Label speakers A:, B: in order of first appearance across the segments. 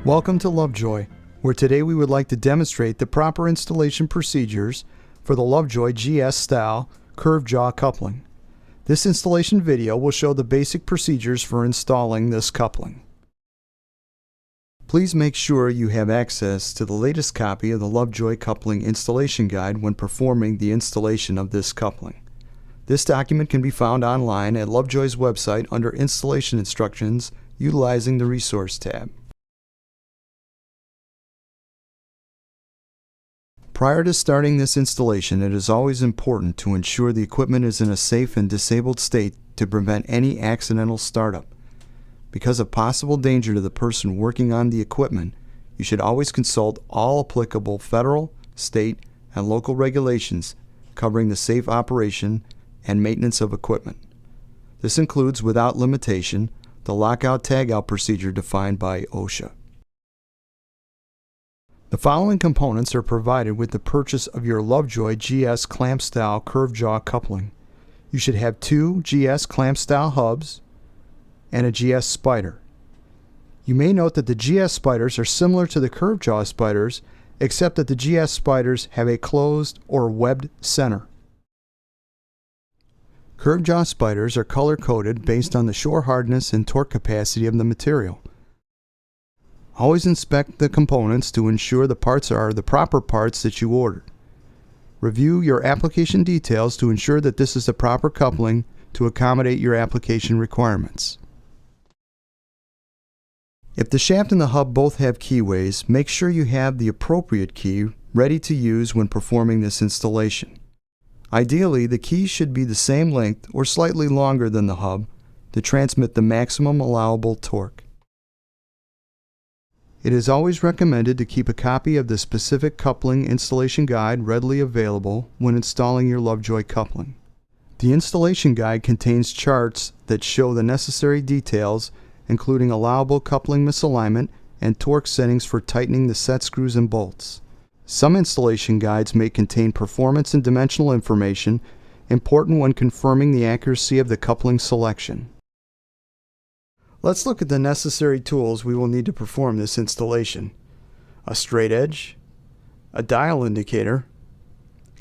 A: Welcome to Lovejoy, where today we would like to demonstrate the proper installation procedures for the Lovejoy GS style curved jaw coupling. This installation video will show the basic procedures for installing this coupling. Please make sure you have access to the latest copy of the Lovejoy coupling installation guide when performing the installation of this coupling. This document can be found online at Lovejoy's website under Installation Instructions utilizing the Resource tab. Prior to starting this installation, it is always important to ensure the equipment is in a safe and disabled state to prevent any accidental startup. Because of possible danger to the person working on the equipment, you should always consult all applicable federal, state, and local regulations covering the safe operation and maintenance of equipment. This includes, without limitation, the lockout-tagout procedure defined by OSHA. The following components are provided with the purchase of your Lovejoy GS clamp style curved jaw coupling. You should have 2 GS clamp style hubs and a GS spider. You may note that the GS spiders are similar to the curved jaw spiders, except that the GS spiders have a closed or webbed center. Curved jaw spiders are color coded based on the shore hardness and torque capacity of the material. Always inspect the components to ensure the parts are the proper parts that you ordered. Review your application details to ensure that this is the proper coupling to accommodate your application requirements. If the shaft and the hub both have keyways, make sure you have the appropriate key ready to use when performing this installation. Ideally, the key should be the same length or slightly longer than the hub to transmit the maximum allowable torque. It is always recommended to keep a copy of the specific coupling installation guide readily available when installing your Lovejoy coupling. The installation guide contains charts that show the necessary details, including allowable coupling misalignment and torque settings for tightening the set screws and bolts. Some installation guides may contain performance and dimensional information important when confirming the accuracy of the coupling selection. Let's look at the necessary tools we will need to perform this installation. A straight edge, a dial indicator,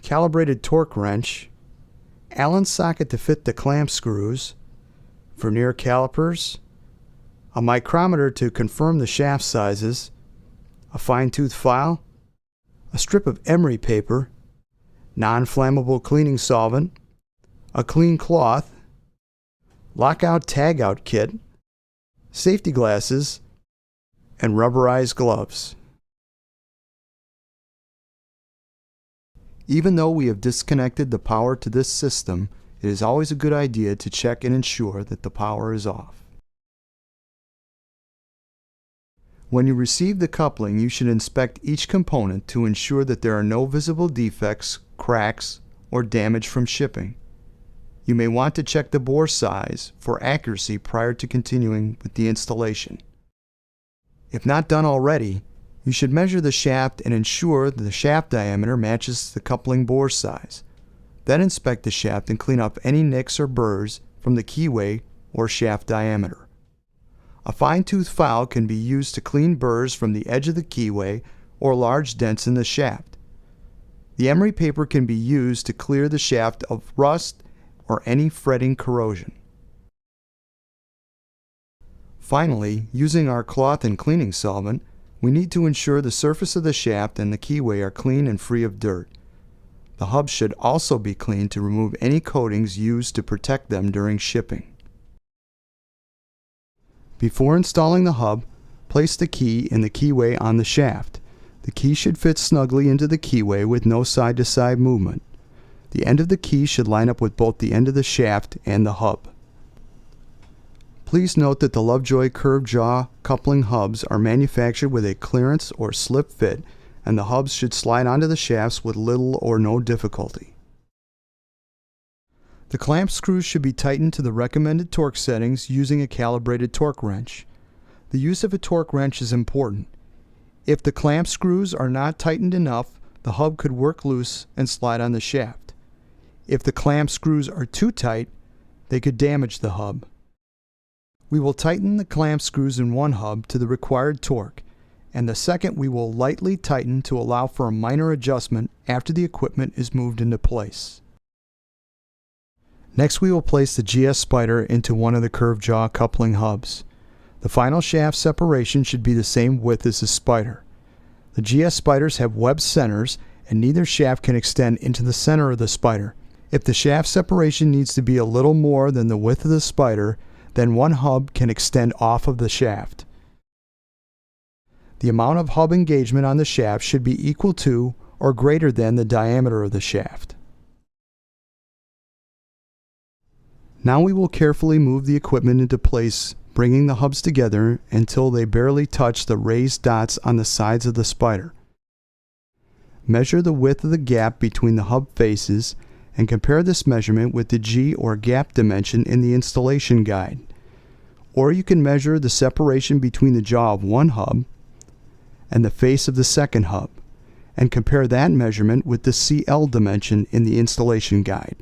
A: calibrated torque wrench, Allen socket to fit the clamp screws, vernier calipers, a micrometer to confirm the shaft sizes, a fine-tooth file, a strip of emery paper, non-flammable cleaning solvent, a clean cloth, lockout-tagout kit, safety glasses, and rubberized gloves. Even though we have disconnected the power to this system, it is always a good idea to check and ensure that the power is off. When you receive the coupling, you should inspect each component to ensure that there are no visible defects, cracks, or damage from shipping. You may want to check the bore size for accuracy prior to continuing with the installation. If not done already, you should measure the shaft and ensure that the shaft diameter matches the coupling bore size. Then inspect the shaft and clean up any nicks or burrs from the keyway or shaft diameter. A fine-tooth file can be used to clean burrs from the edge of the keyway or large dents in the shaft. The emery paper can be used to clear the shaft of rust or any fretting corrosion. Finally, using our cloth and cleaning solvent, we need to ensure the surface of the shaft and the keyway are clean and free of dirt. The hub should also be cleaned to remove any coatings used to protect them during shipping. Before installing the hub, place the key in the keyway on the shaft. The key should fit snugly into the keyway with no side-to-side movement. The end of the key should line up with both the end of the shaft and the hub. Please note that the Lovejoy curved jaw coupling hubs are manufactured with a clearance or slip fit, and the hubs should slide onto the shafts with little or no difficulty. The clamp screws should be tightened to the recommended torque settings using a calibrated torque wrench. The use of a torque wrench is important. If the clamp screws are not tightened enough, the hub could work loose and slide on the shaft. If the clamp screws are too tight, they could damage the hub. We will tighten the clamp screws in one hub to the required torque and the second we will lightly tighten to allow for a minor adjustment after the equipment is moved into place. Next, we will place the GS spider into one of the curved jaw coupling hubs. The final shaft separation should be the same width as the spider. The GS spiders have webbed centers, and neither shaft can extend into the center of the spider. If the shaft separation needs to be a little more than the width of the spider, then one hub can extend off of the shaft. The amount of hub engagement on the shaft should be equal to or greater than the diameter of the shaft. Now we will carefully move the equipment into place, bringing the hubs together until they barely touch the raised dots on the sides of the spider. Measure the width of the gap between the hub faces and compare this measurement with the G or gap dimension in the installation guide. Or you can measure the separation between the jaw of one hub and the face of the second hub, and compare that measurement with the CL dimension in the installation guide.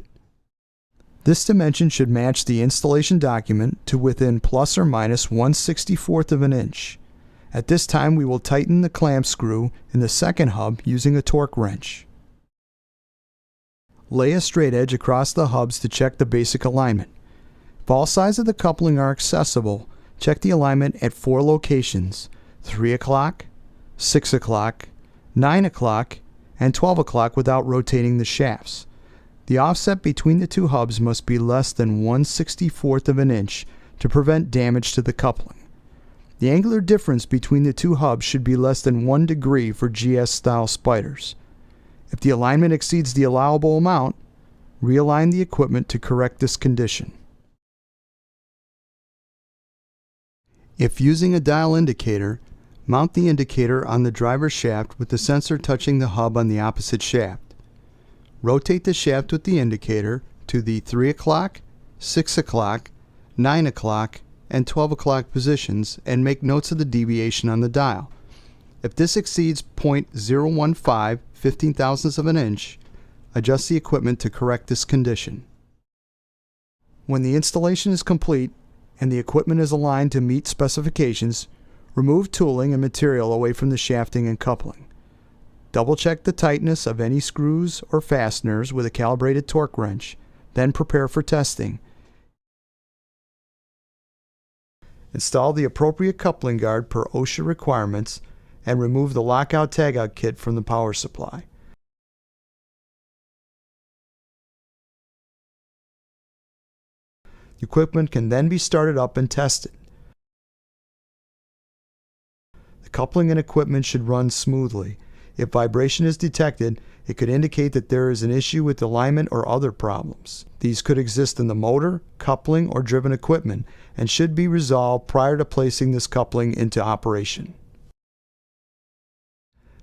A: This dimension should match the installation document to within plus or minus 1/64 of an inch. At this time, we will tighten the clamp screw in the second hub using a torque wrench. Lay a straight edge across the hubs to check the basic alignment. If all sides of the coupling are accessible, check the alignment at 4 locations: 3 o'clock, 6 o'clock, 9 o'clock, and 12 o'clock without rotating the shafts. The offset between the two hubs must be less than 1/64 of an inch to prevent damage to the coupling. The angular difference between the two hubs should be less than 1 degree for GS style spiders. If the alignment exceeds the allowable amount, realign the equipment to correct this condition. If using a dial indicator, mount the indicator on the driver's shaft with the sensor touching the hub on the opposite shaft. Rotate the shaft with the indicator to the 3 o'clock, 6 o'clock, 9 o'clock, and 12 o'clock positions and make notes of the deviation on the dial. If this exceeds 0.015 15,000ths of an inch, adjust the equipment to correct this condition. When the installation is complete and the equipment is aligned to meet specifications, remove tooling and material away from the shafting and coupling. Double-check the tightness of any screws or fasteners with a calibrated torque wrench, then prepare for testing. Install the appropriate coupling guard per OSHA requirements and remove the lockout-tagout kit from the power supply. The equipment can then be started up and tested. The coupling and equipment should run smoothly. If vibration is detected, it could indicate that there is an issue with alignment or other problems. These could exist in the motor, coupling, or driven equipment and should be resolved prior to placing this coupling into operation.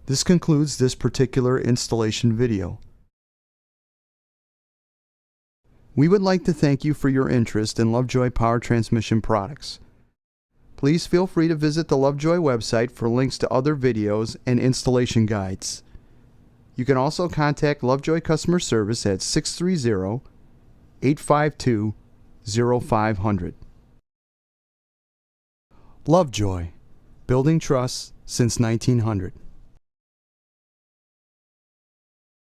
A: This concludes this particular installation video. We would like to thank you for your interest in Lovejoy Power Transmission products. Please feel free to visit the Lovejoy website for links to other videos and installation guides. You can also contact Lovejoy Customer Service at 630-852-0500. Lovejoy, building trust since 1900.